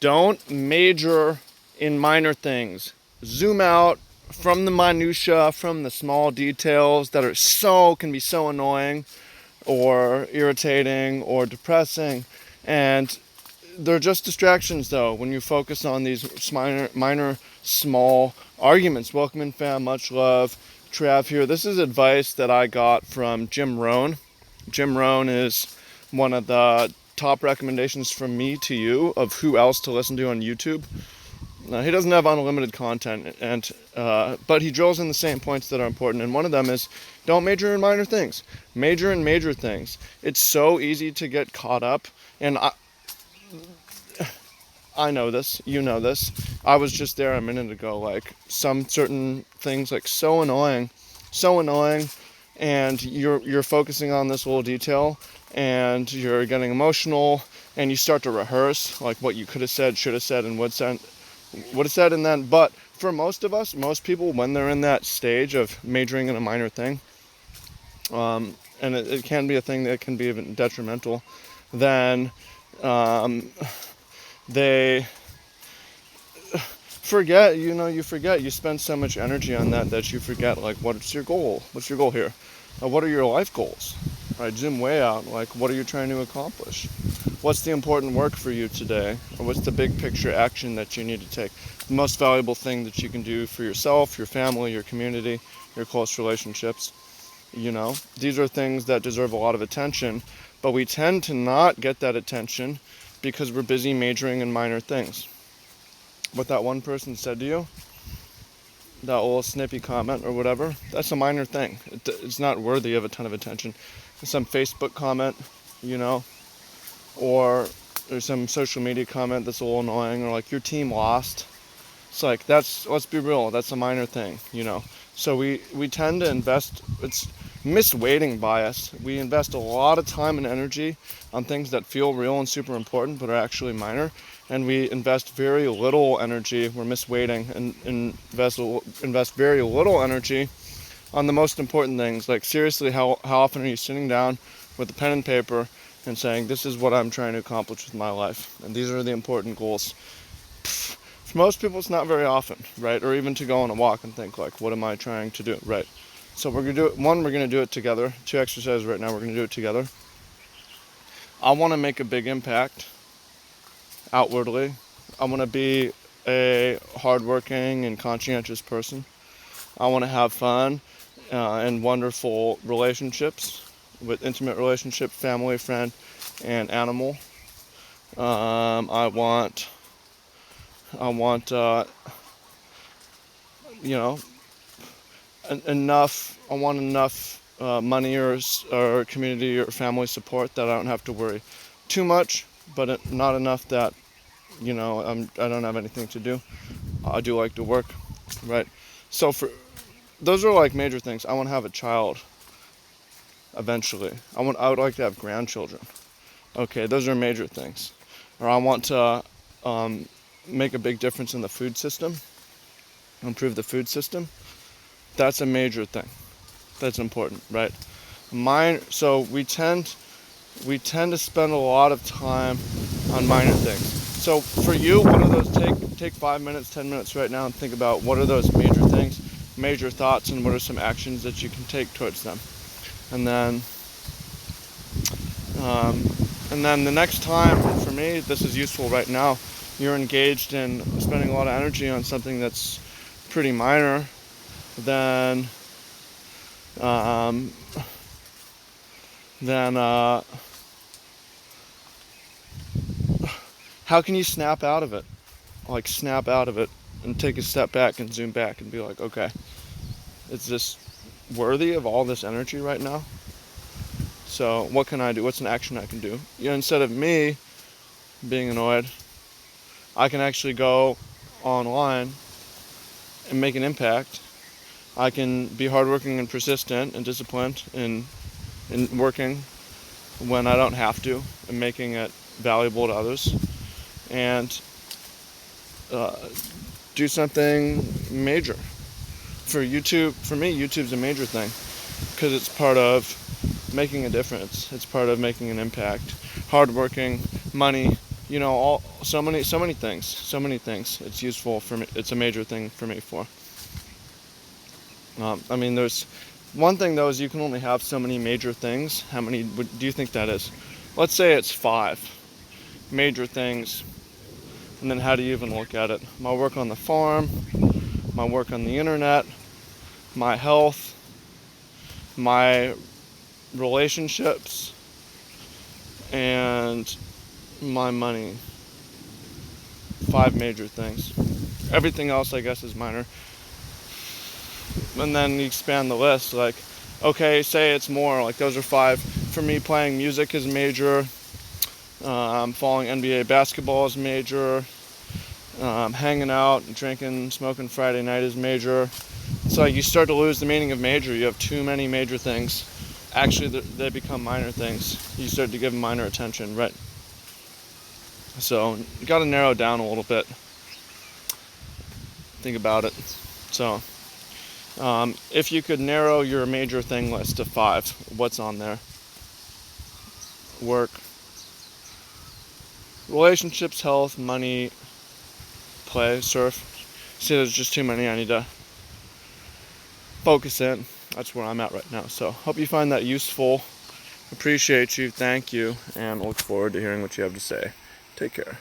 Don't major in minor things. Zoom out from the minutia, from the small details that can be so annoying or irritating or depressing, and they're just distractions though when you focus on these minor small arguments. Welcome in, fam. Much love. Trav here. This is advice that I got from Jim Rohn. Jim Rohn is one of the top recommendations from me to you of who else to listen to on YouTube. He doesn't have unlimited content, but he drills in the same points that are important, and one of them is don't major in minor things. Major in major things. It's so easy to get caught up, and I know this, you know this. I was just there a minute ago, like some certain things like so annoying, and you're focusing on this little detail, and you're getting emotional, and you start to rehearse like what you could have said, should have said, and would have said, and then. But for most of us, most people, when they're in that stage of majoring in a minor thing, and it can be a thing that can be even detrimental, then they forget, you forget, you spend so much energy on that you forget, like, what's your goal? What's your goal here? What are your life goals? Right, zoom way out, like, what are you trying to accomplish? What's the important work for you today? Or what's the big picture action that you need to take? The most valuable thing that you can do for yourself, your family, your community, your close relationships. These are things that deserve a lot of attention, but we tend to not get that attention because we're busy majoring in minor things. What that one person said to you, that little snippy comment or whatever, that's a minor thing. It's not worthy of a ton of attention. Some Facebook comment, or there's some social media comment that's a little annoying, or like your team lost. It's like, let's be real, that's a minor thing, So we tend to invest, it's misweighting bias. We invest a lot of time and energy on things that feel real and super important but are actually minor, and we invest very little energy, we're misweighting, and invest very little energy on the most important things. Like, seriously, how often are you sitting down with a pen and paper and saying, this is what I'm trying to accomplish with my life, and these are the important goals? For most people, it's not very often, right? Or even to go on a walk and think, like, what am I trying to do, right? So we're going to do it. One, we're going to do it together. 2 exercises right now, we're going to do it together. I want to make a big impact outwardly. I want to be a hardworking and conscientious person. I want to have fun and wonderful relationships, with intimate relationship, family, friend, and animal. I want enough money or community or family support that I don't have to worry too much, but not enough that I don't have anything to do. I do like to work, right? So those are like major things. I want to have a child eventually. I would like to have grandchildren. Okay, those are major things. Or I want to make a big difference in the food system, improve the food system. That's a major thing. That's important, right? So we tend to spend a lot of time on minor things. So for you, what are those? Take 5 minutes, 10 minutes right now and think about what are those major things, major thoughts, and what are some actions that you can take towards them. And then the next time, for me, this is useful right now, you're engaged in spending a lot of energy on something that's pretty minor, then how can you snap out of it? Like, snap out of it and take a step back and zoom back and be like, okay, is this worthy of all this energy right now? So what can I do? What's an action I can do? Instead of me being annoyed, I can actually go online and make an impact. I can be hardworking and persistent and disciplined in working when I don't have to, and making it valuable to others, and do something major. For me, YouTube's a major thing because it's part of making a difference. It's part of making an impact. Hardworking, money, all so many things. It's useful for me. It's a major thing for me for. I mean, there's one thing though is you can only have so many major things. How many do you think that is? Let's say it's 5 major things, and then how do you even look at it? My work on the farm, my work on the internet, my health, my relationships, and my money. 5 major things. Everything else, I guess, is minor. And then you expand the list, like, okay, say it's more, like those are 5. For me, playing music is major. Following NBA basketball is major. Hanging out, drinking, smoking Friday night is major. It's like you start to lose the meaning of major. You have too many major things. Actually, they become minor things. You start to give them minor attention, right? So you got to narrow down a little bit. Think about it. So if you could narrow your major thing list to 5, what's on there? Work, relationships, health, money, play, surf. See, there's just too many. I need to focus in. That's where I'm at right now. So hope you find that useful. Appreciate you. Thank you. And look forward to hearing what you have to say. Take care.